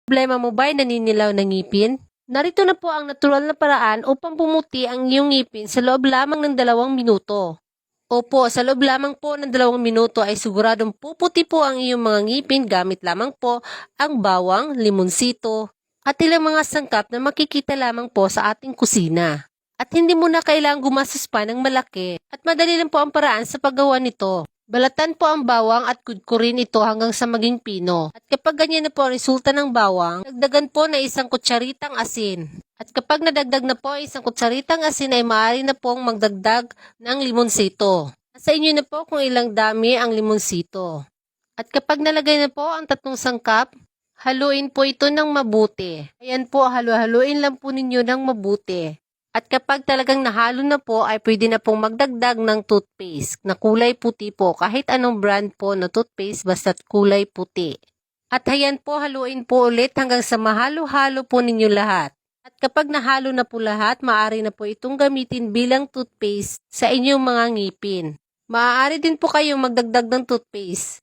Problema mo ba ay naninilaw ng ngipin? Narito na po ang natural na paraan upang pumuti ang iyong ngipin sa loob lamang ng 2 minuto. Opo, sa loob lamang po ng 2 minuto ay siguradong puputi po ang iyong mga ngipin gamit lamang po ang bawang, limonsito, at ilang mga sangkap na makikita lamang po sa ating kusina. At hindi mo na kailangang gumastos pa ng malaki at madali lang po ang paraan sa paggawa nito. Balatan po ang bawang at kudkurin ito hanggang sa maging pino. At kapag ganyan na po ang resulta ng bawang, dagdagan po na 1 kutsaritang asin. At kapag nadagdag na po ang 1 kutsaritang asin ay maaari na pong magdagdag ng limonsito. Nasa inyo na po kung ilang dami ang limonsito. At kapag nalagay na po ang 3 sangkap, haluin po ito ng mabuti. Ayan po, haluin lang po ninyo ng mabuti. At kapag talagang nahalo na po ay pwede na pong magdagdag ng toothpaste na kulay puti po kahit anong brand po na toothpaste basta't kulay puti. At ayan po, haluin po ulit hanggang sa mahalo-halo po ninyo lahat. At kapag nahalo na po lahat, maaari na po itong gamitin bilang toothpaste sa inyong mga ngipin. Maaari din po kayong magdagdag ng toothpaste